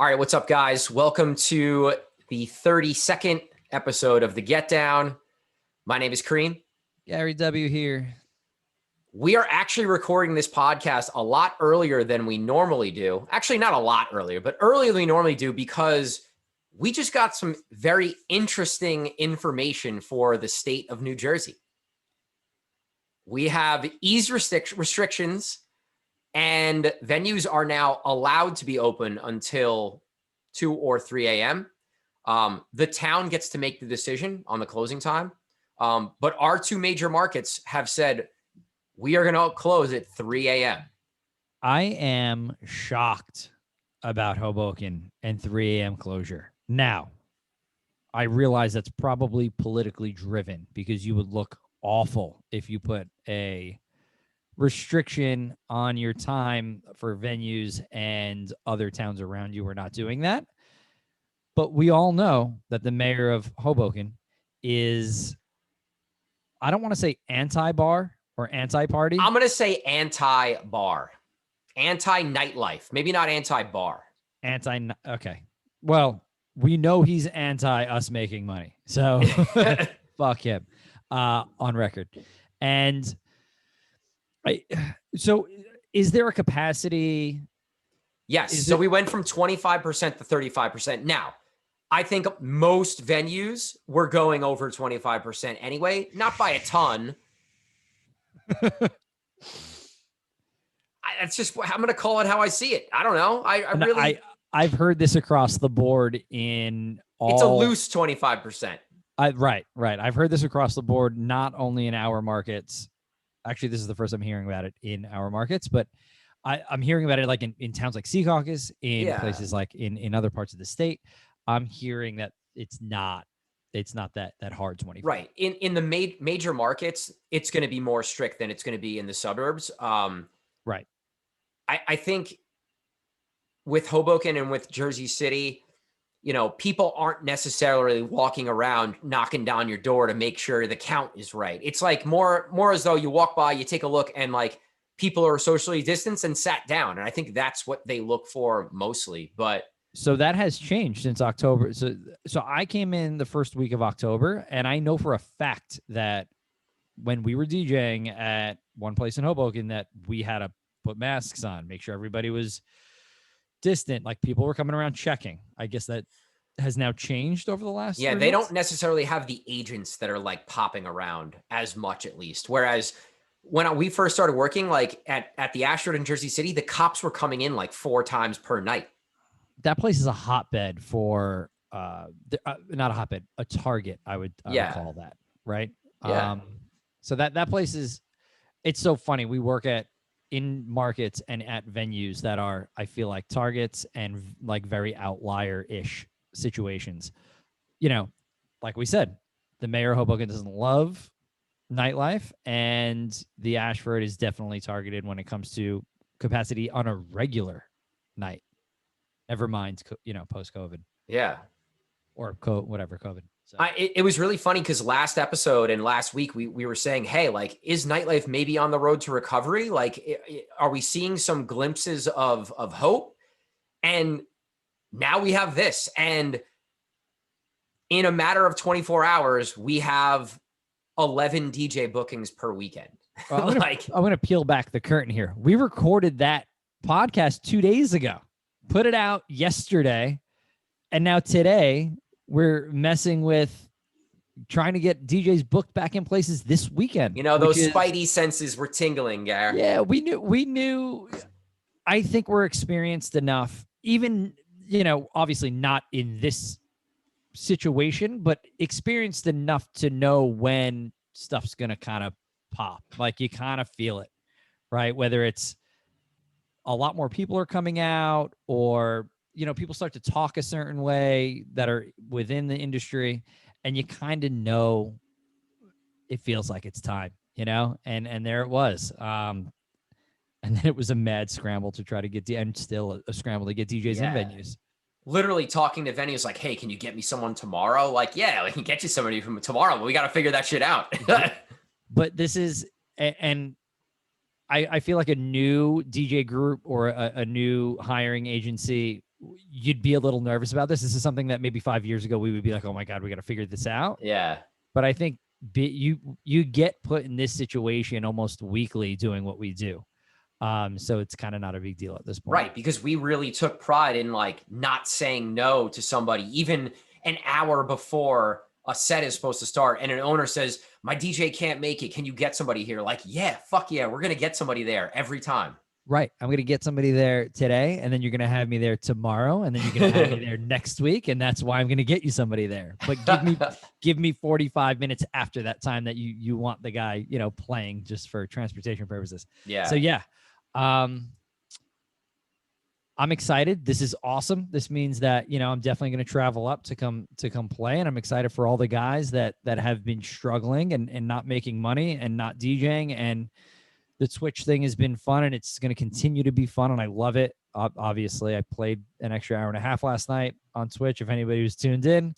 All right, what's up, guys? Welcome to the 32nd episode of The Get Down. My name is Kareem. Gary W. here. We are actually recording this podcast a lot earlier than we normally do. Actually, not a lot earlier, but earlier than we normally do because we just got some very interesting information for the state of New Jersey. We have ease restrictions, and venues are now allowed to be open until 2 or 3 a.m. The town gets to make the decision on the closing time. But our two major markets have said we are going to close at 3 a.m. I am shocked about Hoboken and 3 a.m. closure. Now, I realize that's probably politically driven because you would look awful if you put a restriction on your time for venues and other towns around you are not doing that. But we all know that the mayor of Hoboken is, I don't want to say anti-bar or anti-party. I'm going to say anti-bar, anti-nightlife, maybe not anti-bar. Okay. Well, we know he's anti us making money. So fuck him on record. And so is there a capacity? Yes. So we went from 25% to 35%. Now, I think most venues were going over 25% anyway, not by a ton. That's just, I'm going to call it how I see it. I don't know. I've heard this across the board in all. It's a loose 25%. Right. I've heard this across the board, not only in our markets. Actually, this is the first I'm hearing about it in our markets, but I'm hearing about it like in towns like 𝐃𝐨𝐬𝐬, in places like in other parts of the state. I'm hearing that it's not that hard 25. Right. In the major markets, it's going to be more strict than it's going to be in the suburbs. Right. I think with Hoboken and with Jersey City, you know, people aren't necessarily walking around knocking down your door to make sure the count is right. It's like more as though you walk by, you take a look, and like people are socially distanced and sat down. And I think that's what they look for mostly. But so that has changed since October. So I came in the first week of October, and I know for a fact that when we were DJing at one place in Hoboken that we had to put masks on, make sure everybody was distant, like people were coming around checking. I guess that has now changed over the last 3 they months. Don't necessarily have the agents that are like popping around as much, at least. Whereas when we first started working, like at the Ashford in Jersey City, the cops were coming in like 4 times per night. That place is a hotbed for not a hotbed, a target. I would call that, right? Yeah. So that place is, it's so funny. We work in markets and at venues that are, I feel like, targets and like very outlier-ish situations. You know, like we said, the mayor of Hoboken doesn't love nightlife, and the Ashford is definitely targeted when it comes to capacity on a regular night. Never mind, post-COVID. Yeah. Or whatever, COVID. So. It was really funny because last episode and last week we were saying, hey, like, is nightlife maybe on the road to recovery? Like, are we seeing some glimpses of hope? And now we have this. And in a matter of 24 hours, we have 11 DJ bookings per weekend. Well, I'm going to peel back the curtain here. We recorded that podcast 2 days ago, put it out yesterday, and now today we're messing with trying to get DJs booked back in places this weekend. You know, those spidey senses were tingling, Gar. Yeah, we knew. I think we're experienced enough, even, obviously not in this situation, but experienced enough to know when stuff's going to kind of pop. Like, you kind of feel it, right? Whether it's a lot more people are coming out, or people start to talk a certain way that are within the industry, and you kind of know it feels like it's time, and there it was. And then it was a mad scramble to try to get, and still a scramble to get DJs in venues. Literally talking to venues like, hey, can you get me someone tomorrow? Like, yeah, we can get you somebody from tomorrow, but we got to figure that shit out. But this is, and I feel like a new DJ group or a new hiring agency you'd be a little nervous about this. This is something that maybe 5 years ago we would be like, oh my God, we got to figure this out. Yeah. But I think you get put in this situation almost weekly doing what we do. So it's kind of not a big deal at this point. Right. Because we really took pride in like not saying no to somebody, even an hour before a set is supposed to start. And an owner says, my DJ can't make it. Can you get somebody here? Like, yeah, fuck yeah. We're going to get somebody there every time. Right. I'm going to get somebody there today, and then you're going to have me there tomorrow, and then you're going to have me there next week. And that's why I'm going to get you somebody there. But give me 45 minutes after that time that you want the guy, you know, playing just for transportation purposes. Yeah. So yeah, I'm excited. This is awesome. This means that, you know, I'm definitely going to travel up to come play. And I'm excited for all the guys that have been struggling and not making money and not DJing. And the Twitch thing has been fun, and it's going to continue to be fun, and I love it. Obviously, I played an extra hour and a half last night on Twitch. If anybody was tuned in,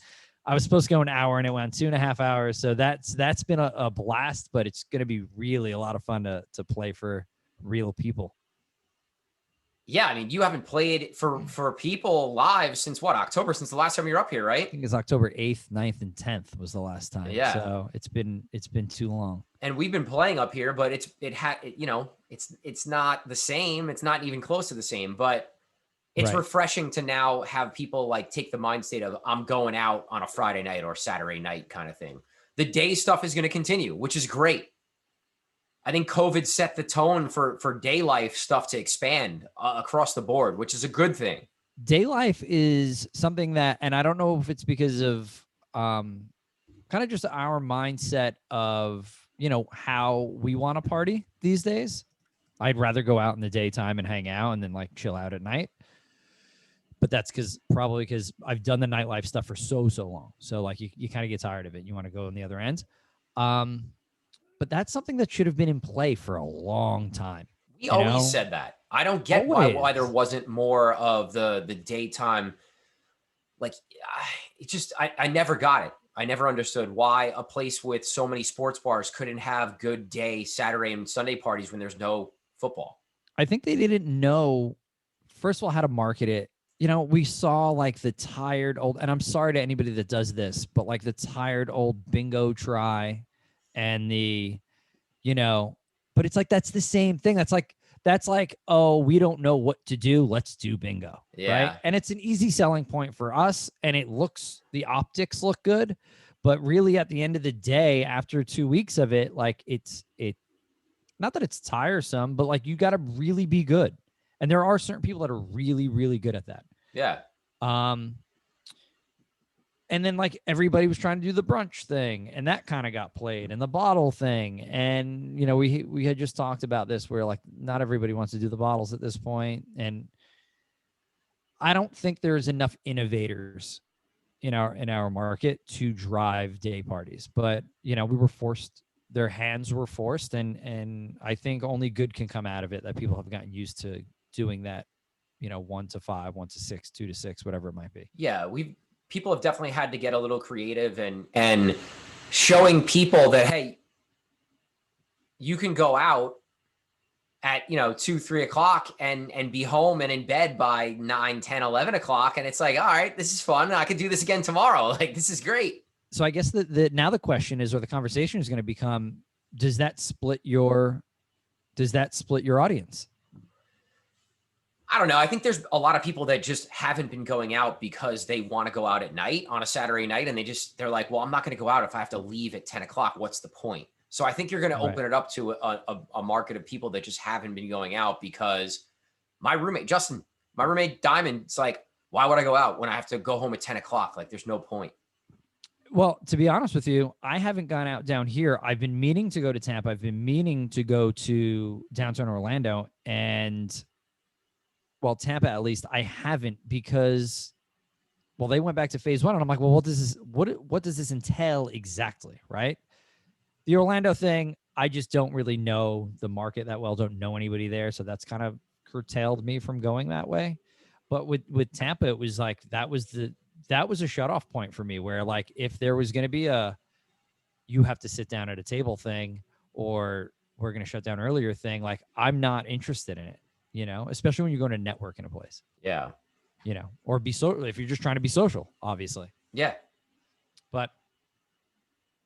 I was supposed to go an hour, and it went 2.5 hours. So that's been a blast, but it's going to be really a lot of fun to play for real people. Yeah, I mean, you haven't played for people live since what, October, since the last time you were up here, right? I think it's October 8th, 9th, and 10th was the last time. Yeah. So it's been too long. And we've been playing up here, but it's not the same. It's not even close to the same, but it's Right. refreshing to now have people like take the mind state of I'm going out on a Friday night or Saturday night kind of thing. The day stuff is going to continue, which is great. I think COVID set the tone for day life stuff to expand across the board, which is a good thing. Day life is something that, and I don't know if it's because of kind of just our mindset of, you know, how we want to party these days. I'd rather go out in the daytime and hang out and then like chill out at night. But that's probably because I've done the nightlife stuff for so long. So like you kind of get tired of it. You want to go on the other end. But that's something that should have been in play for a long time. We always said that. I don't get why there wasn't more of the daytime. Like, it just, I never got it. I never understood why a place with so many sports bars couldn't have good day Saturday and Sunday parties when there's no football. I think they didn't know, first of all, how to market it. You know, we saw like the tired old, and I'm sorry to anybody that does this, but like the tired old bingo try and the, you know, but it's like, that's the same thing. That's like, oh, we don't know what to do. Let's do bingo. Yeah. Right. And it's an easy selling point for us. And the optics look good, but really at the end of the day, after 2 weeks of it, like it's not that it's tiresome, but like you got to really be good. And there are certain people that are really, really good at that. Yeah. And then like everybody was trying to do the brunch thing, and that kind of got played, and the bottle thing. And, you know, we had just talked about this where like not everybody wants to do the bottles at this point. And I don't think there's enough innovators in our market to drive day parties, but you know, their hands were forced, and I think only good can come out of it, that people have gotten used to doing that, you know, 1 to 5, 1 to 6, 2 to 6, whatever it might be. Yeah. People have definitely had to get a little creative and showing people that, hey, you can go out at, you know, 2, 3 o'clock and be home and in bed by 9, 10, 11 o'clock. And it's like, all right, this is fun. I could do this again tomorrow. Like, this is great. So I guess now the question is, or the conversation is going to become, does that split your audience? I don't know. I think there's a lot of people that just haven't been going out because they want to go out at night on a Saturday night. And they're like, well, I'm not going to go out if I have to leave at 10 o'clock. What's the point? So I think you're going to open it up to a market of people that just haven't been going out, because my roommate, Justin, my roommate Diamond, it's like, why would I go out when I have to go home at 10 o'clock? Like, there's no point. Well, to be honest with you, I haven't gone out down here. I've been meaning to go to Tampa. I've been meaning to go to downtown Orlando, and Tampa, at least, I haven't, because, they went back to phase 1, and I'm like, well, what does this entail exactly, right? The Orlando thing, I just don't really know the market that well, don't know anybody there, so that's kind of curtailed me from going that way. But with Tampa, it was like that was a shut-off point for me, where like if there was going to be you have to sit down at a table thing, or we're going to shut down earlier thing, like I'm not interested in it. You know, especially when you're going to network in a place. Yeah. or be so if you're just trying to be social, obviously. Yeah. But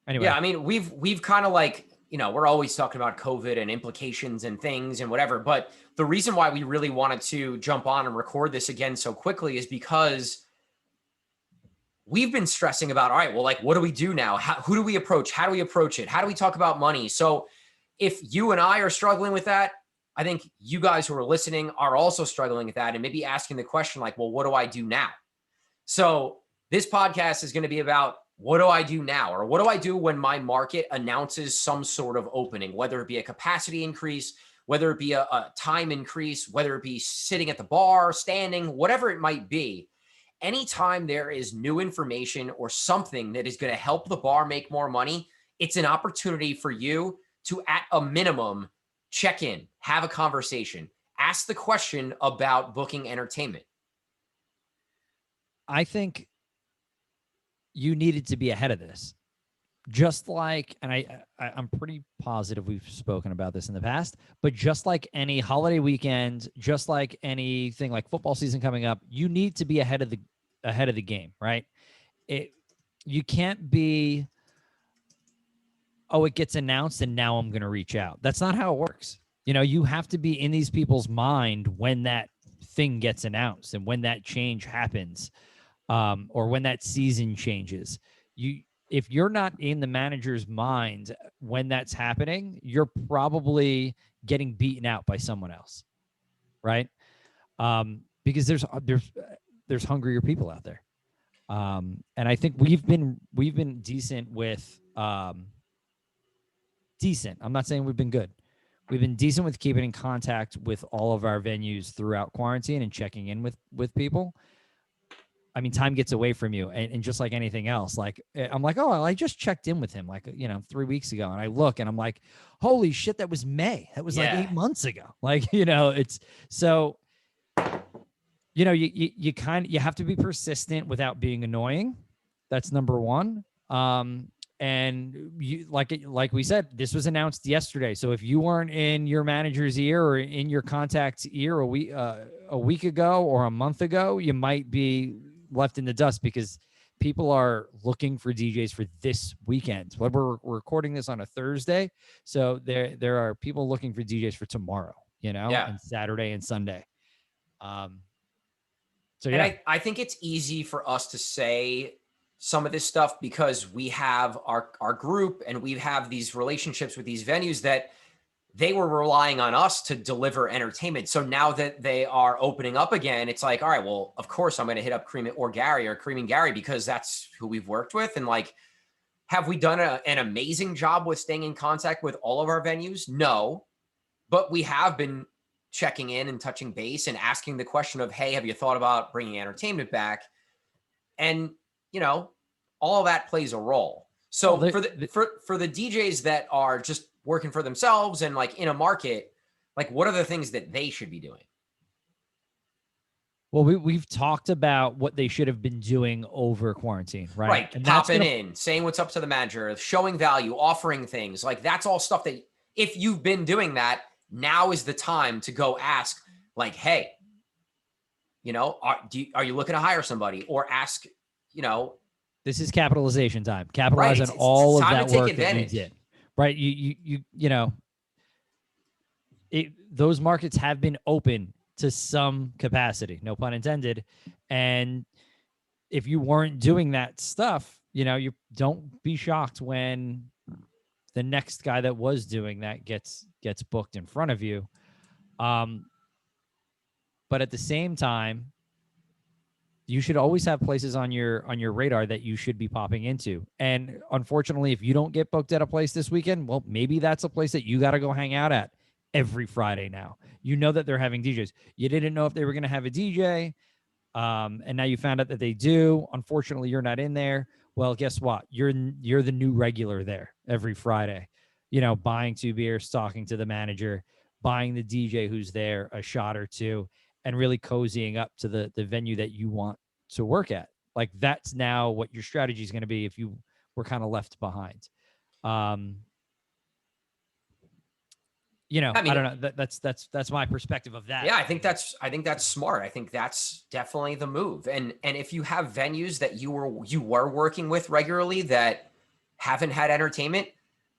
anyway. Yeah. I mean, we've kind of like, we're always talking about COVID and implications and things and whatever. But the reason why we really wanted to jump on and record this again so quickly is because we've been stressing about, all right, well, like, what do we do now? Who do we approach? How do we approach it? How do we talk about money? So if you and I are struggling with that, I think you guys who are listening are also struggling with that and maybe asking the question like, well, what do I do now? So this podcast is going to be about what do I do now? Or what do I do when my market announces some sort of opening, whether it be a capacity increase, whether it be a time increase, whether it be sitting at the bar, standing, whatever it might be. Anytime there is new information or something that is going to help the bar make more money, it's an opportunity for you to, at a minimum, check in, have a conversation, ask the question about booking entertainment. I think you needed to be ahead of this. Just like, and I'm pretty positive we've spoken about this in the past, but just like any holiday weekend, just like anything like football season coming up, you need to be ahead of the game, right? You can't be, oh, it gets announced and now I'm going to reach out. That's not how it works. You have to be in these people's mind when that thing gets announced and when that change happens, or when that season changes. If you're not in the manager's mind when that's happening, you're probably getting beaten out by someone else, right? Because there's hungrier people out there, and I think we've been decent with decent. I'm not saying we've been good. We've been decent with keeping in contact with all of our venues throughout quarantine and checking in with people. I mean, time gets away from you, and just like anything else, like I'm like, oh, I just checked in with him like 3 weeks ago, and I look and I'm like, holy shit, that was May. That was like 8 months ago. Like it's so you have to be persistent without being annoying. That's number one. And you like we said, this was announced yesterday. So if you weren't in your manager's ear or in your contact's ear a week ago or a month ago, you might be left in the dust because people are looking for DJs for this weekend. We're recording this on a Thursday, so there are people looking for DJs for tomorrow, and Saturday and Sunday. So yeah, and I think it's easy for us to say some of this stuff because we have our group and we have these relationships with these venues that they were relying on us to deliver entertainment. So now that they are opening up again, it's like, all right, well, of course I'm going to hit up Cream or Gary or Cream and Gary because that's who we've worked with. And like, have we done an amazing job with staying in contact with all of our venues? No, but we have been checking in and touching base and asking the question of, hey, have you thought about bringing entertainment back? And, all of that plays a role. So for the DJs that are just working for themselves and like in a market, like what are the things that they should be doing? Well, we've talked about what they should have been doing over quarantine, right? Right. And popping in, saying what's up to the manager, showing value, offering things. Like that's all stuff that if you've been doing that, now is the time to go ask like, hey, are you looking to hire somebody or ask, this is capitalization time. Capitalize on all of that work that you did. Right. Those markets have been open to some capacity, no pun intended. And if you weren't doing that stuff, you don't be shocked when the next guy that was doing that gets booked in front of you. But at the same time, you should always have places on your radar that you should be popping into. And unfortunately, if you don't get booked at a place this weekend, well, maybe that's a place that you got to go hang out at every Friday now. You know that they're having DJs. You didn't know if they were going to have a DJ, and now you found out that they do. Unfortunately, you're not in there. Well, guess what? You're the new regular there every Friday, buying 2 beers, talking to the manager, buying the DJ who's there a shot or two, and really cozying up to the venue that you want to work at. Like that's now what your strategy is going to be if you were kind of left behind. You know, I mean, I don't know. That's my perspective of that. yeah, I think that's smart. I think that's definitely the move. And if you have venues that you were working with regularly that haven't had entertainment,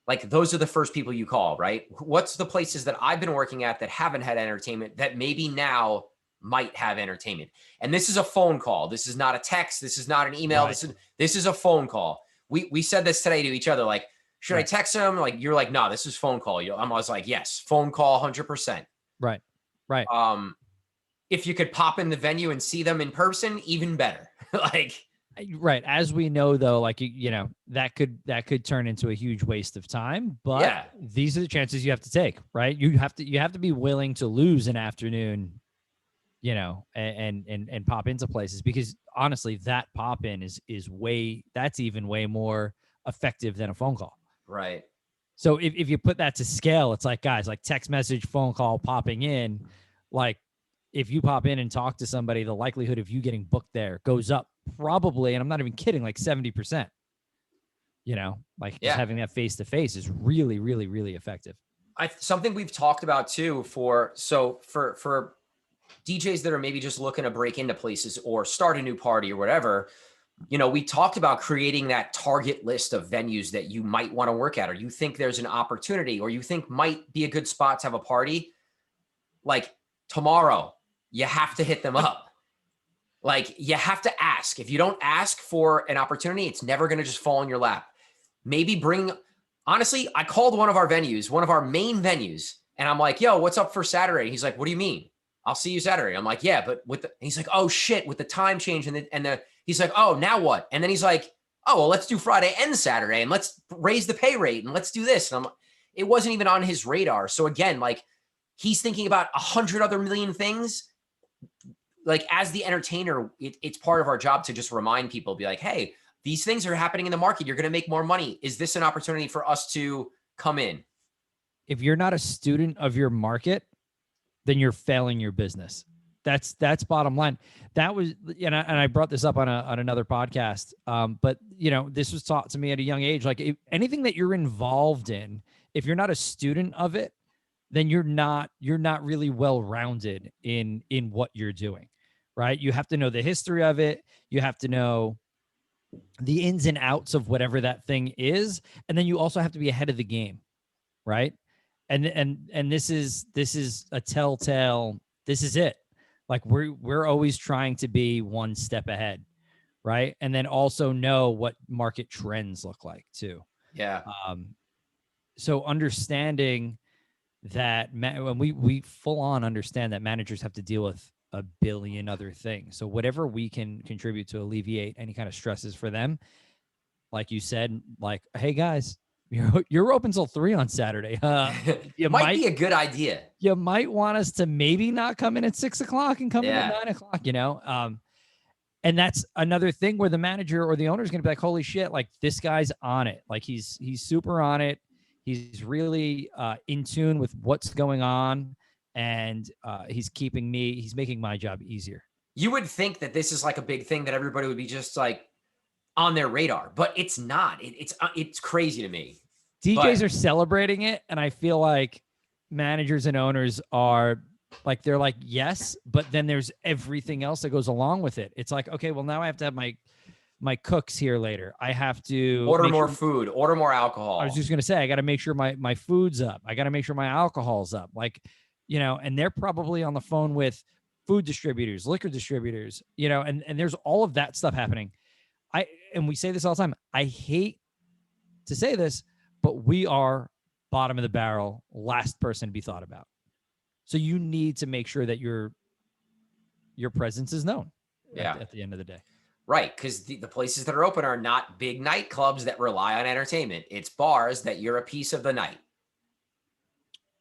like those are the first people you call, right? What's the places that I've been working at that haven't had entertainment that maybe now might have entertainment? And this is a phone call. This is not a text. This is not an email. Right. This is a phone call. We said this today to each other, like, should I text him? Like, you're like, no, this is phone call. I was like, yes, phone call, 100%. Right. Right. If you could pop in the venue and see them in person, even better. Like, right. As we know, though, like, you know, that could turn into a huge waste of time. But yeah, these are the chances you have to take, right? You have to be willing to lose an afternoon, you know, and pop into places, because honestly, that pop in is that's even way more effective than a phone call. right. So if you put that to scale, it's like, guys, like text message, phone call, popping in, like if you pop in and talk to somebody, the likelihood of you getting booked there goes up probably, and I'm not even kidding, like 70%. You know, like just having that face to face is really, really, really effective. Something we've talked about too for DJs that are maybe just looking to break into places or start a new party or whatever, you know, we talked about creating that target list of venues that you might want to work at, or you think there's an opportunity, or you think might be a good spot to have a party. Like tomorrow, you have to hit them up. Like you have to ask. If you don't ask for an opportunity, it's never going to just fall in your lap. Maybe honestly, I called one of our main venues, and I'm like, yo, what's up for Saturday? He's like, what do you mean? I'll see you Saturday. I'm like, yeah, but he's like, oh shit, with the time change he's like, oh, now what? And then he's like, oh, well, let's do Friday and Saturday, and let's raise the pay rate, and let's do this. And it wasn't even on his radar. So again, like he's thinking about 100 other million things. Like as the entertainer, it's part of our job to just remind people, be like, hey, these things are happening in the market. You're going to make more money. Is this an opportunity for us to come in? If you're not a student of your market, then you're failing your business. That's bottom line. That was, and I brought this up on another podcast. But you know, this was taught to me at a young age. Like anything that you're involved in, if you're not a student of it, then you're not really well-rounded in what you're doing, right? You have to know the history of it. You have to know the ins and outs of whatever that thing is, and then you also have to be ahead of the game, right? And this is a telltale. This is it. Like we're always trying to be one step ahead, right? And then also know what market trends look like too. Yeah. So understanding that when we full on understand that managers have to deal with a billion other things. So whatever we can contribute to alleviate any kind of stresses for them, like you said, like, hey guys, you're open till 3 on Saturday. You might be a good idea. You might want us to maybe not come in at 6 o'clock and come in at 9 o'clock, you know? And that's another thing where the manager or the owner is going to be like, holy shit, like this guy's on it. Like he's super on it. He's really in tune with what's going on. And he's making my job easier. You would think that this is like a big thing that everybody would be just like on their radar, but it's not. It's crazy to me. DJs are celebrating it, and I feel like managers and owners are like, they're like, yes, but then there's everything else that goes along with it. It's like, okay, well now I have to have my cooks here later. I have to order more food, order more alcohol. I was just going to say, I got to make sure my food's up. I got to make sure my alcohol's up. Like, you know, and they're probably on the phone with food distributors, liquor distributors, you know, and there's all of that stuff happening. And we say this all the time. I hate to say this, but we are bottom of the barrel, last person to be thought about. So you need to make sure that your presence is known at the end of the day. Right, because the places that are open are not big nightclubs that rely on entertainment. It's bars that you're a piece of the night.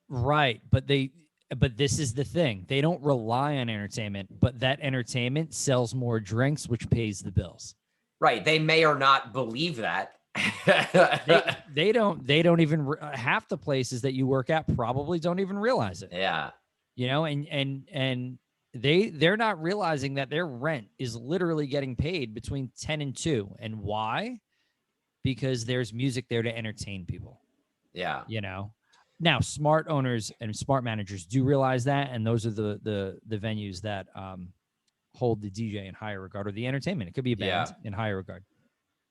Right, but this is the thing. They don't rely on entertainment, but that entertainment sells more drinks, which pays the bills. Right. They may or not believe that. they don't even, half the places that you work at probably don't even realize it. Yeah. You know, and they're not realizing that their rent is literally getting paid between 10 and 2. And why? Because there's music there to entertain people. Yeah. You know, Now, smart owners and smart managers do realize that, and those are the venues that hold the DJ in higher regard, or the entertainment. It could be a band in higher regard.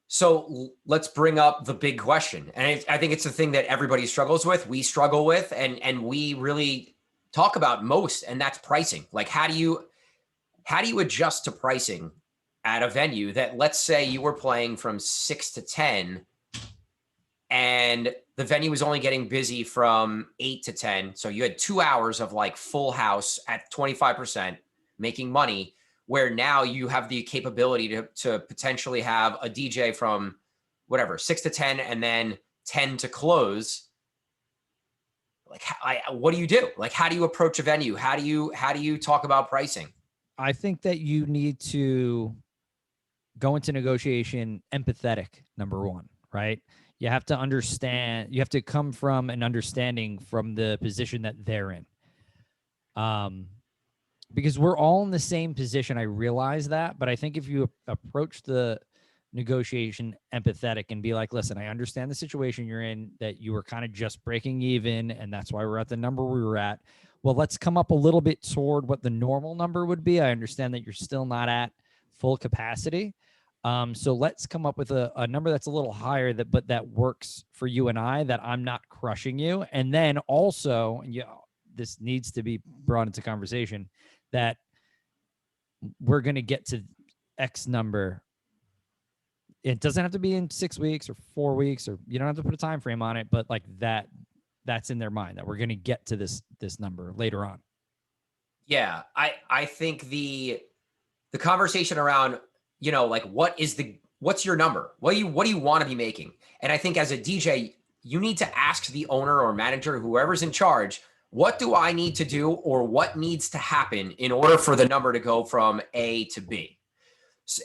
So let's bring up the big question. And I think it's the thing that everybody struggles with. We struggle with, and we really talk about most, and that's pricing. Like, how do you adjust to pricing at a venue that, let's say you were playing from 6 to 10 and the venue was only getting busy from 8 to 10. So you had 2 hours of like full house at 25% making money, where now you have the capability to potentially have a DJ from whatever, 6 to 10 and then 10 to close. Like, what do you do? Like, how do you approach a venue? How do you talk about pricing? I think that you need to go into negotiation empathetic, number one, right? You have to understand, you have to come from an understanding from the position that they're in. Because we're all in the same position. I realize that, but I think if you approach the negotiation empathetic and be like, listen, I understand the situation you're in, that you were kind of just breaking even, and that's why we're at the number we were at. Well, let's come up a little bit toward what the normal number would be. I understand that you're still not at full capacity. So let's come up with a number that's a little higher, but that works for you and I, that I'm not crushing you. And then also, this needs to be brought into conversation, that we're going to get to X number. It doesn't have to be in 6 weeks or 4 weeks, or you don't have to put a time frame on it, but like that's in their mind, that we're going to get to this number later on. Yeah. I think the conversation around, like, what's your number? What do you want to be making? And I think as a DJ, you need to ask the owner or manager, whoever's in charge, what do I need to do, or what needs to happen in order for the number to go from A to B?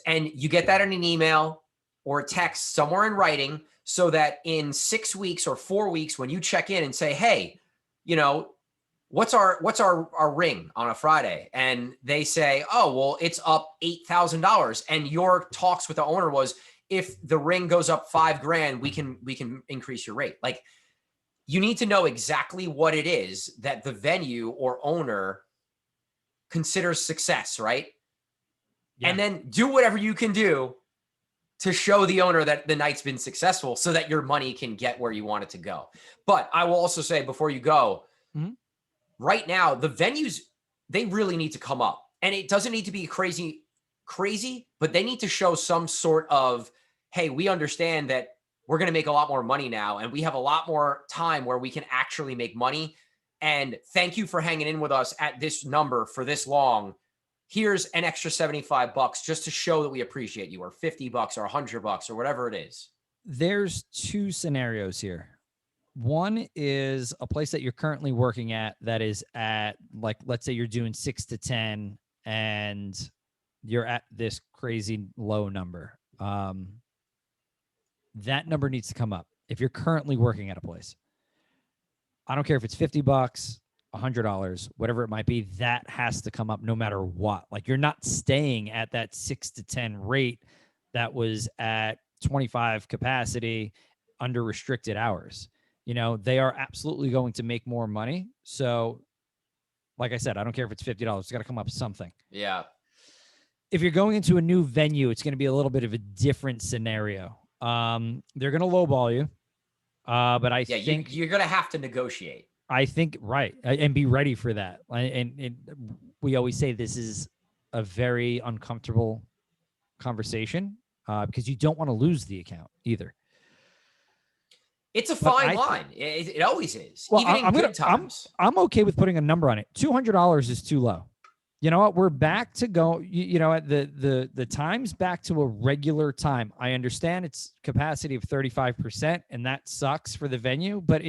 And you get that in an email or a text somewhere in writing, so that in 6 weeks or 4 weeks, when you check in and say, hey, what's our ring on a Friday? And they say, oh, well, it's up $8,000. And your talks with the owner was, if the ring goes up $5,000, we can increase your rate. Like, you need to know exactly what it is that the venue or owner considers success, right? Yeah. And then do whatever you can do to show the owner that the night's been successful, so that your money can get where you want it to go. But I will also say, before you go, right now, the venues, they really need to come up. And it doesn't need to be crazy, but they need to show some sort of, hey, we understand that we're going to make a lot more money now, and we have a lot more time where we can actually make money. And thank you for hanging in with us at this number for this long. Here's an extra $75 just to show that we appreciate you, or $50 or $100 or whatever it is. There's two scenarios here. One is a place that you're currently working at that is at, like, let's say you're doing 6 to 10 and you're at this crazy low number. That number needs to come up. If you're currently working at a place, I don't care if it's $50, $100, whatever it might be, that has to come up no matter what. Like, you're not staying at that 6 to 10 rate that was at 25 capacity under restricted hours. They are absolutely going to make more money. So, like I said, I don't care if it's $50. It's got to come up with something. Yeah. If you're going into a new venue, it's going to be a little bit of a different scenario. They're going to lowball you. But I think you're going to have to negotiate. I think, right, and be ready for that. And we always say this is a very uncomfortable conversation, because you don't want to lose the account either. It's a fine line. It always is. Well, even in good times. I'm okay with putting a number on it. $200 is too low. You know what? We're back to go. At the time's back to a regular time. I understand it's capacity of 35%, and that sucks for the venue. But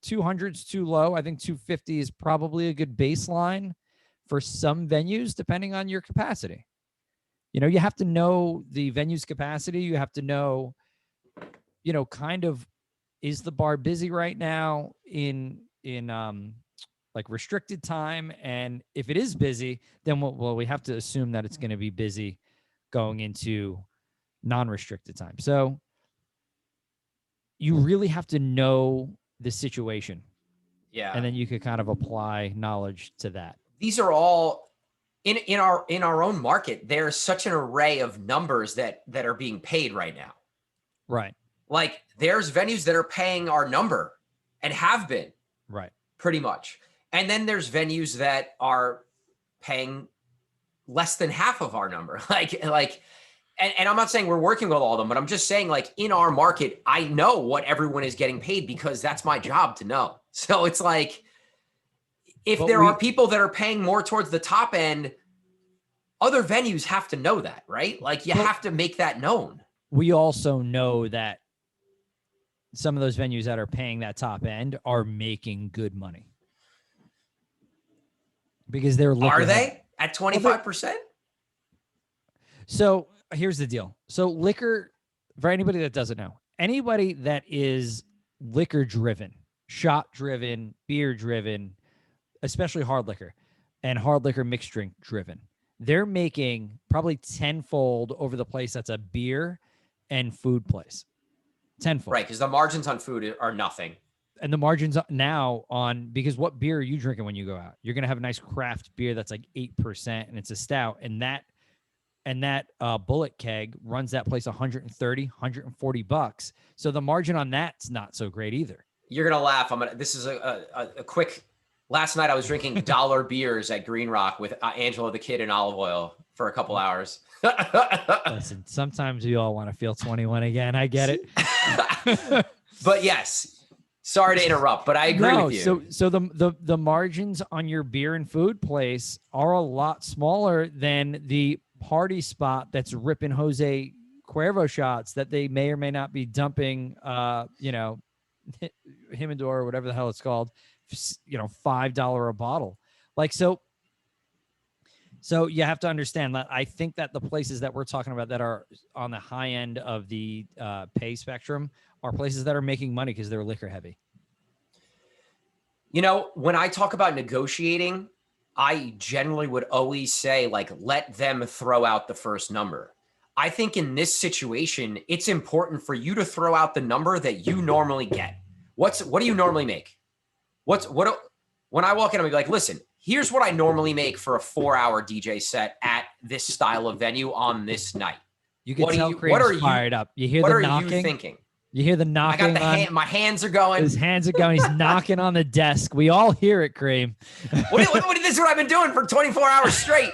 200 is too low. I think 250 is probably a good baseline for some venues, depending on your capacity. You have to know the venue's capacity. You have to know, kind of, is the bar busy right now in like restricted time? And if it is busy, then we have to assume that it's going to be busy going into non-restricted time. So you really have to know the situation. Yeah. And then you could kind of apply knowledge to that. These are all in our own market. There's such an array of numbers that are being paid right now. Right. Like there's venues that are paying our number and have been. Right. Pretty much. And then there's venues that are paying less than half of our number. And I'm not saying we're working with all of them, but I'm just saying like in our market, I know what everyone is getting paid because that's my job to know. So it's like, if there are people that are paying more towards the top end, other venues have to know that, right? Like you have to make that known. We also know that some of those venues that are paying that top end are making good money. Because they're liquor. Are they at 25%? So here's the deal. So liquor, for anybody that doesn't know, anybody that is liquor driven, shot driven, beer driven, especially hard liquor and hard liquor mixed drink driven, they're making probably tenfold over the place that's a beer and food place. Tenfold. Right, because the margins on food are nothing. And the margins now on, because what beer are you drinking when you go out? You're going to have a nice craft beer that's like 8% and it's a stout. And that bullet keg runs that place 130, $140. So the margin on that's not so great either. You're going to laugh. This is a quick, last night I was drinking dollar beers at Green Rock with Angela the Kid and olive oil for a couple hours. Listen, sometimes we all want to feel 21 again. I get it. But yes, sorry to interrupt, but I agree with you. So the margins on your beer and food place are a lot smaller than the party spot that's ripping Jose Cuervo shots that they may or may not be dumping, Humidor or whatever the hell it's called, $5 a bottle. Like, so you have to understand that I think that the places that we're talking about that are on the high end of the pay spectrum are places that are making money because they're liquor heavy. When I talk about negotiating, I generally would always say, like, let them throw out the first number. I think in this situation, it's important for you to throw out the number that you normally get. What do you normally make? When I walk in, I'm gonna be like, listen, here's what I normally make for a 4-hour DJ set at this style of venue on this night. You can tell Cream's fired up. You hear the knocking? What are you thinking? You hear the knocking. My hands are going. His hands are going. He's knocking on the desk. We all hear it, Cream. This is what I've been doing for 24 hours straight.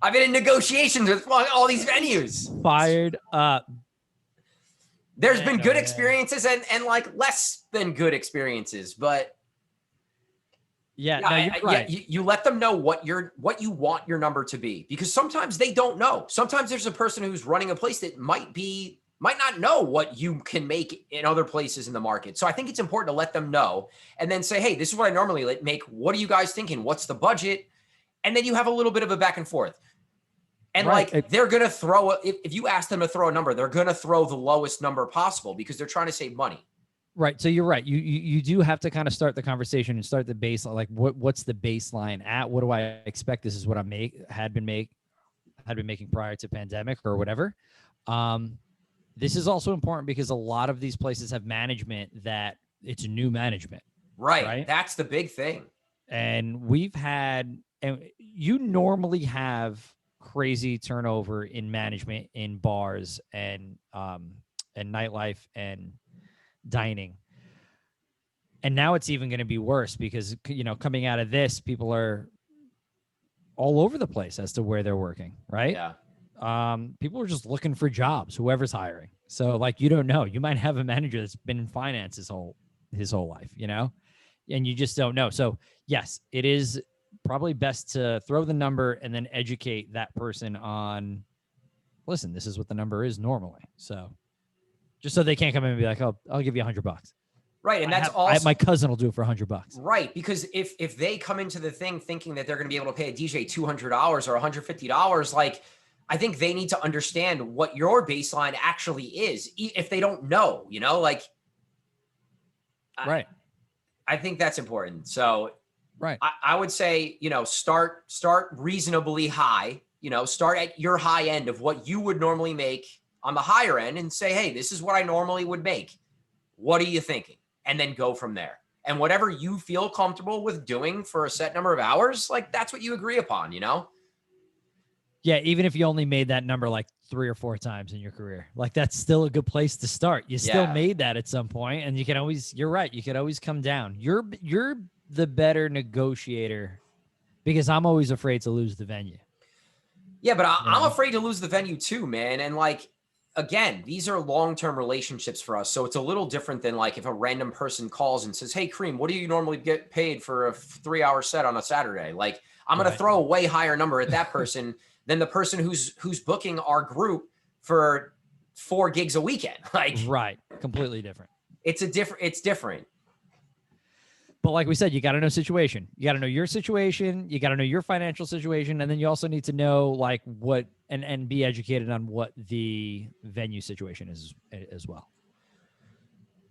I've been in negotiations with all these venues. Fired up. There's been good experiences and like less than good experiences, but you're right. You let them know what you want your number to be, because sometimes they don't know. Sometimes there's a person who's running a place that might not know what you can make in other places in the market. So I think it's important to let them know and then say, hey, this is what I normally make. What are you guys thinking? What's the budget? And then you have a little bit of a back and forth. And they're going to throw, if you ask them to throw a number, they're going to throw the lowest number possible because they're trying to save money. Right. So you're right. You do have to kind of start the conversation and start the baseline. Like what's the baseline at? What do I expect? This is what I had been making prior to pandemic or whatever. This is also important because a lot of these places have management that it's new management. Right. That's the big thing. And you normally have crazy turnover in management in bars and nightlife and dining. And now it's even going to be worse because, coming out of this, people are all over the place as to where they're working. Right. Yeah. People are just looking for jobs, whoever's hiring. So like, you don't know, you might have a manager that's been in finance his whole life, and you just don't know. So yes, it is probably best to throw the number and then educate that person on, listen, this is what the number is normally. So just so they can't come in and be like, oh, I'll give you $100. Right. And that's also my cousin will do it for $100. Right. Because if they come into the thing thinking that they're going to be able to pay a DJ $200 or $150, like, I think they need to understand what your baseline actually is. If they don't know, right. I think that's important. So right. I would say, start reasonably high, start at your high end of what you would normally make on the higher end and say, hey, this is what I normally would make. What are you thinking? And then go from there. And whatever you feel comfortable with doing for a set number of hours, like that's what you agree upon, you know? Yeah, even if you only made that number like 3 or 4 times in your career, like that's still a good place to start. You still Yeah. made that at some point, and you can always, you're right, you could always come down. You're the better negotiator because I'm always afraid to lose the venue. Yeah, but You I'm know? afraid to lose the venue too, man. And like, again, these are long-term relationships for us. So it's a little different than like if a random person calls and says, "Hey, Kareem, what do you normally get paid for a 3-hour set on a Saturday?" Like, I'm going to Right. throw a way higher number at that person than the person who's booking our group for 4 gigs a weekend. Like, Right. Completely different. it's different. But like we said, you got to know situation. You got to know your situation. You got to know your financial situation. And then you also need to know like what, and be educated on what the venue situation is as well.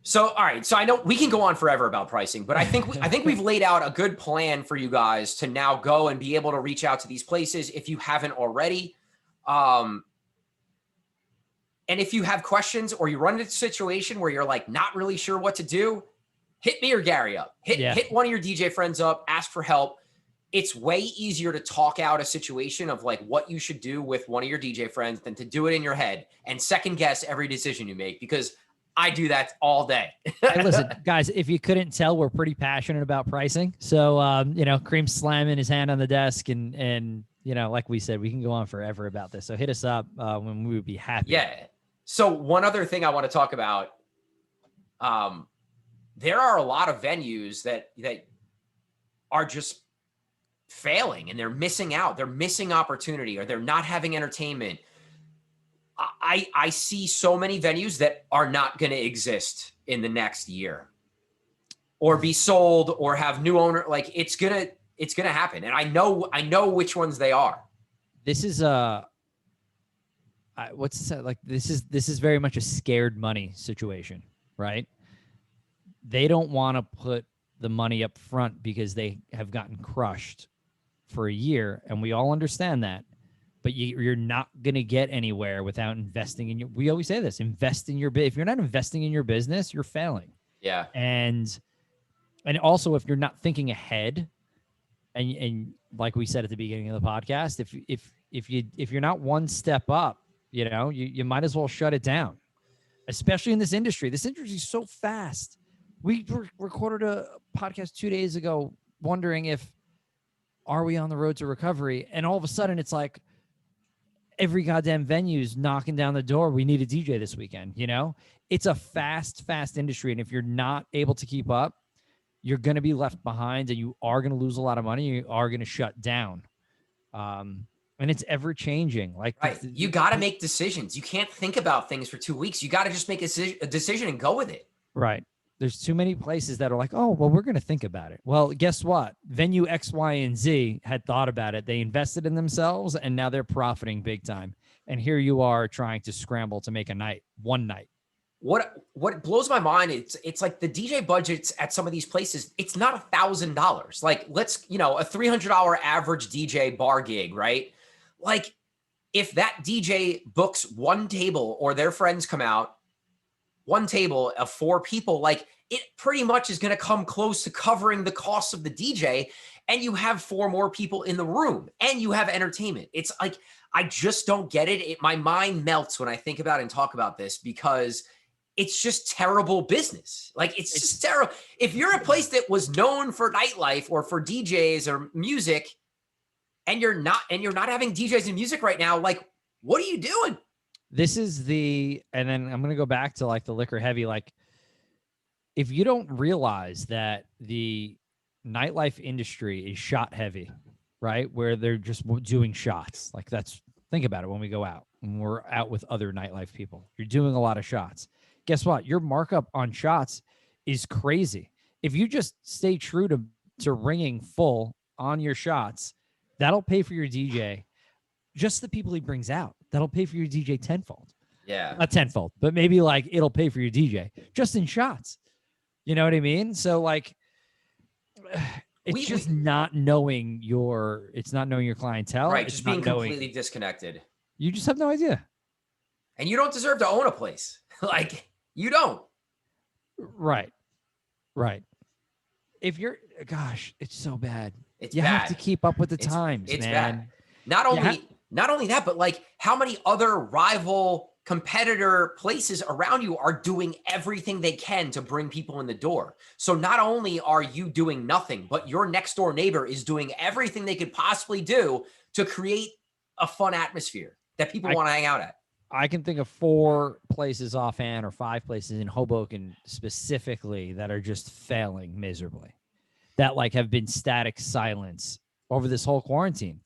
So, all right. So I know we can go on forever about pricing, but I think we've laid out a good plan for you guys to now go and be able to reach out to these places if you haven't already. And if you have questions or you run into a situation where you're like not really sure what to do, hit me or Gary up. Hit one of your DJ friends up, ask for help. It's way easier to talk out a situation of like what you should do with one of your DJ friends than to do it in your head and second guess every decision you make, because I do that all day. Hey, listen, guys, if you couldn't tell, we're pretty passionate about pricing. So, you know, Kareem's slamming his hand on the desk and, you know, like we said, we can go on forever about this. So hit us up when we would be happy. Yeah. So one other thing I want to talk about, there are a lot of venues that are just failing and they're missing out. They're missing opportunity, or they're not having entertainment. I see so many venues that are not going to exist in the next year or be sold or have new owner. Like it's going to happen. And I know which ones they are. This is what's this, like, this is very much a scared money situation, right? They don't want to put the money up front because they have gotten crushed for a year. And we all understand that. But you're not going to get anywhere without investing in your, we always say this, invest in your, if you're not investing in your business, you're failing. Yeah. And also if you're not thinking ahead, and like we said at the beginning of the podcast, if you're not one step up, you know, you might as well shut it down, especially in this industry. This industry is so fast. We recorded a podcast 2 days ago wondering if, are we on the road to recovery? And all of a sudden it's like, every goddamn venue's knocking down the door. We need a DJ this weekend. You know, it's a fast industry. And if you're not able to keep up, you're going to be left behind and you are going to lose a lot of money. You are going to shut down. And it's ever changing. Like, right. You got to make decisions. You can't think about things for 2 weeks. You got to just make a decision and go with it. Right. There's too many places that are like, oh, well, we're going to think about it. Well, guess what? Venue X, Y, and Z had thought about it. They invested in themselves, and now they're profiting big time. And here you are trying to scramble to make one night. What blows my mind, it's like the DJ budgets at some of these places, it's not $1,000. Like, let's, you know, a $300 average DJ bar gig, right? Like, if that DJ books one table or their friends come out, one table of 4 people, like it pretty much is going to come close to covering the cost of the DJ, and you have 4 more people in the room and you have entertainment. It's like, I just don't get it. My mind melts when I think about and talk about this because it's just terrible business. Like it's just terrible. If you're a place that was known for nightlife or for DJs or music and you're not having DJs and music right now, like what are you doing? This is and then I'm going to go back to like the liquor heavy. Like if you don't realize that the nightlife industry is shot heavy, right? Where they're just doing shots. Like think about it when we go out, when we're out with other nightlife people, you're doing a lot of shots. Guess what? Your markup on shots is crazy. If you just stay true to ringing full on your shots, that'll pay for your DJ. Just the people he brings out, that'll pay for your DJ tenfold. Yeah. Not tenfold, but maybe like it'll pay for your DJ just in shots. You know what I mean? So like it's not knowing your clientele. Right. It's just being completely disconnected. You just have no idea. And you don't deserve to own a place. Like you don't. Right. if you're, gosh, it's so bad. It's you bad. have to keep up with the times, it's man. bad. Not only that, but like how many other rival competitor places around you are doing everything they can to bring people in the door. So not only are you doing nothing, but your next door neighbor is doing everything they could possibly do to create a fun atmosphere that people want to hang out at. I can think of 4 places offhand, or 5 places in Hoboken specifically, that are just failing miserably, that like have been static silence over this whole quarantine.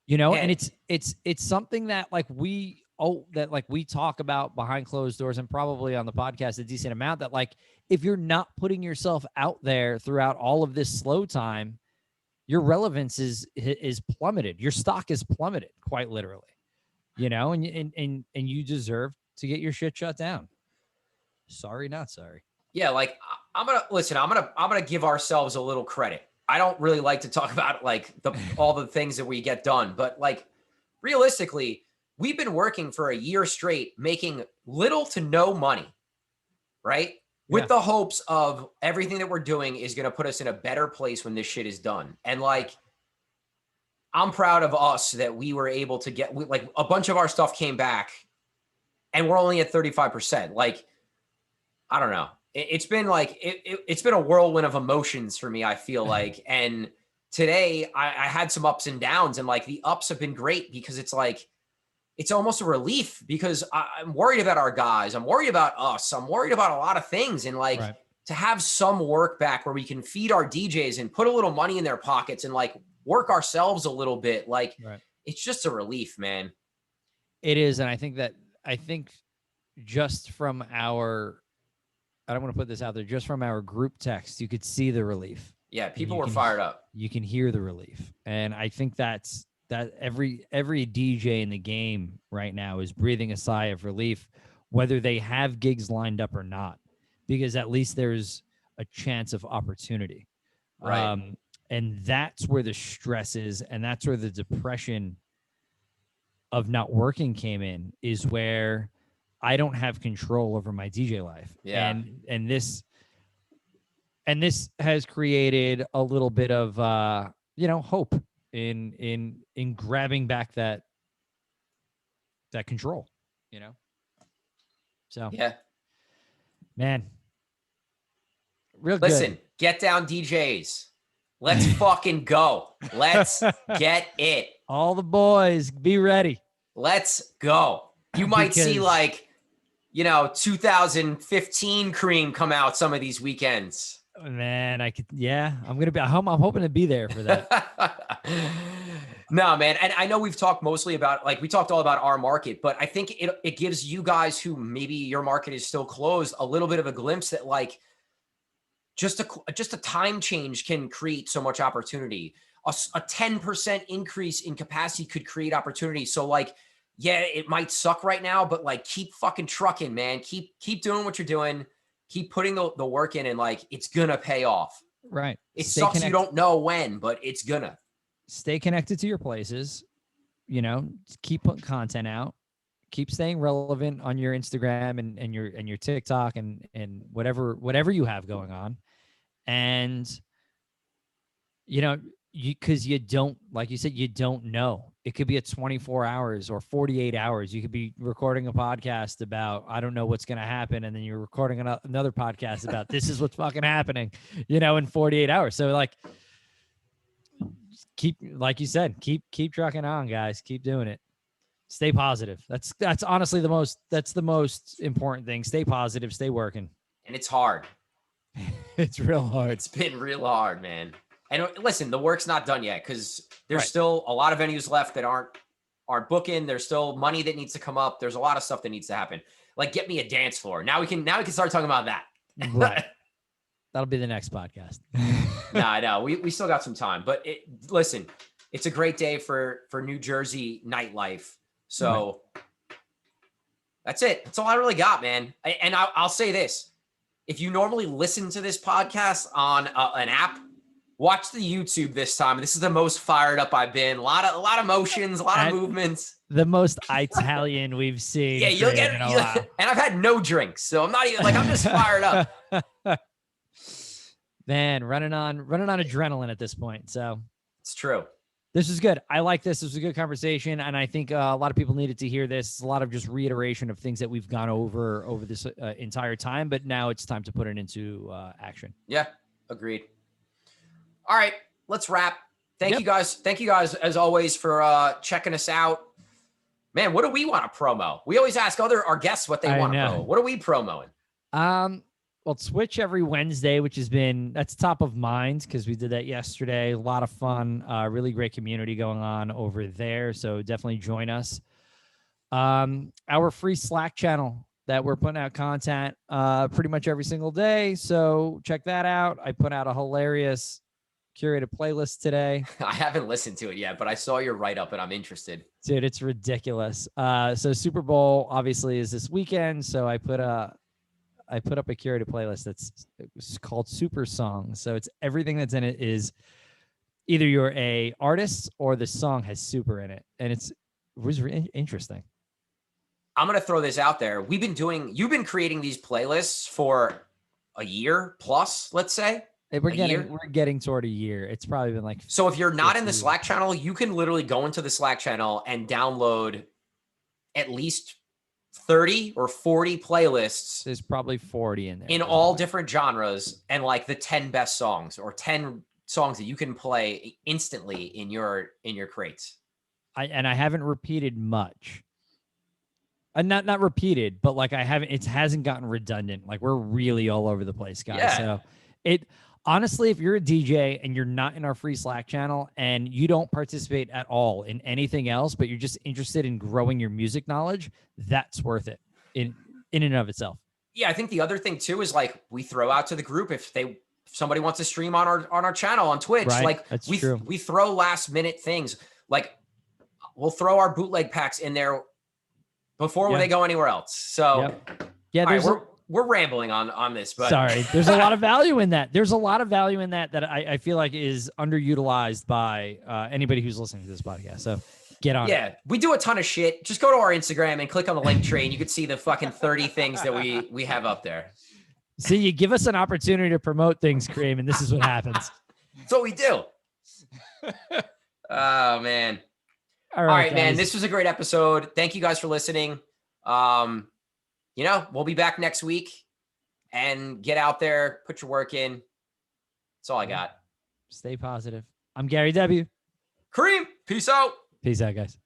You know, and it's something that like we talk about behind closed doors, and probably on the podcast a decent amount, that like if you're not putting yourself out there throughout all of this slow time, your relevance is plummeted. Your stock is plummeted, quite literally. You know, and you deserve to get your shit shut down. Sorry, not sorry. Yeah, like I'm gonna give ourselves a little credit. I don't really like to talk about like all the things that we get done, but like realistically, we've been working for a year straight, making little to no money, right? With the hopes of everything that we're doing is going to put us in a better place when this shit is done. And like, I'm proud of us that we were able to get, like, a bunch of our stuff came back and we're only at 35%. Like, I don't know. It's been like, it's been a whirlwind of emotions for me, I feel like. And today I had some ups and downs, and like the ups have been great because it's like, it's almost a relief because I'm worried about our guys. I'm worried about us. I'm worried about a lot of things. And like to have some work back where we can feed our DJs and put a little money in their pockets and like work ourselves a little bit. Like it's just a relief, man. It is. And I think just from our, I don't want to put this out there, just from our group text, you could see the relief. Yeah. People were fired up. You can hear the relief. And I think that every DJ in the game right now is breathing a sigh of relief, whether they have gigs lined up or not, because at least there's a chance of opportunity. Right. And that's where the stress is, and that's where the depression of not working came in, is where I don't have control over my DJ life. Yeah. And this has created a little bit of hope in grabbing back that control, you know? So yeah, man, real Listen, good. Get down DJs. Let's fucking go. Let's get it. All the boys, be ready. Let's go. You might see like, 2015 Cream come out some of these weekends. Man, I'm hoping to be there for that. No, man. And I know we've talked mostly about, like, we talked all about our market, but I think it gives you guys who maybe your market is still closed a little bit of a glimpse that like just a time change can create so much opportunity. A 10% increase in capacity could create opportunity. So like, yeah, it might suck right now, but like keep fucking trucking, man. Keep doing what you're doing. Keep putting the work in, and like, it's gonna pay off. Right. It sucks you don't know when, but it's gonna. Stay connected to your places, keep putting content out, keep staying relevant on your Instagram and your TikTok and whatever you have going on. And, because you don't, like you said, you don't know. It could be at 24 hours or 48 hours. You could be recording a podcast about, I don't know what's going to happen. And then you're recording another podcast about this is what's fucking happening, in 48 hours. So like, keep, like you said, keep trucking on, guys. Keep doing it. Stay positive. That's honestly the most important thing. Stay positive, stay working. And it's hard. It's real hard. It's been real hard, man. And listen, the work's not done yet because there's still a lot of venues left that aren't booking. There's still money that needs to come up. There's a lot of stuff that needs to happen. Like, get me a dance floor. Now we can start talking about that. Right. That'll be the next podcast. No, I know. We still got some time. But listen, it's a great day for New Jersey nightlife. So that's it. That's all I really got, man. And I'll say this. If you normally listen to this podcast on an app, watch the YouTube this time. This is the most fired up I've been. A lot of emotions, a lot of movements. The most Italian we've seen. Yeah, you'll get. And I've had no drinks, so I'm not even like, I'm just fired up. Man, running on adrenaline at this point. So It's true. this is good. I like this. This was a good conversation, and I think a lot of people needed to hear this. It's a lot of just reiteration of things that we've gone over this entire time, but now it's time to put it into action. Yeah, agreed. All right, let's wrap. Thank you guys. Thank you guys, as always, for checking us out. Man, what do we want to promo? We always ask our guests what they want to promo. What are we promoing? Well, Twitch every Wednesday, which that's top of mind because we did that yesterday. A lot of fun, really great community going on over there. So definitely join us. Our free Slack channel that we're putting out content pretty much every single day. So check that out. I put out a hilarious curated playlist today. I haven't listened to it yet, but I saw your write-up and I'm interested. Dude, it's ridiculous. So Super Bowl obviously is this weekend. So I put up a curated playlist it's called Super Songs. So it's everything that's in it is either you're a artist or the song has super in it. And it was interesting. I'm going to throw this out there. You've been creating these playlists for a year plus, let's say. We're getting toward a year. It's probably been like. So if you're not in the Slack channel, you can literally go into the Slack channel and download at least 30 or 40 playlists. There's probably 40 in there. In all different genres and like the 10 best songs or 10 songs that you can play instantly in your crates. I haven't repeated much. Not repeated, but like it hasn't gotten redundant. Like we're really all over the place, guys. Yeah. So honestly, if you're a DJ and you're not in our free Slack channel and you don't participate at all in anything else, but you're just interested in growing your music knowledge, that's worth it in and of itself. Yeah, I think the other thing too is like we throw out to the group if somebody wants to stream on our channel on Twitch, right. Like that's we true. We throw last minute things. Like we'll throw our bootleg packs in there before they go anywhere else. So yeah, we're rambling on this, but sorry, there's a lot of value in that. There's a lot of value in that I feel like is underutilized by anybody who's listening to this podcast. So get on. Yeah, we do a ton of shit. Just go to our Instagram and click on the link tree, and you can see the fucking 30 things that we have up there. See, you give us an opportunity to promote things, Kareem, and this is what happens. That's what we do. Oh man. All right, man. This was a great episode. Thank you guys for listening. We'll be back next week and get out there, put your work in. That's all I got. Stay positive. I'm Gary W. Kareem, peace out. Peace out, guys.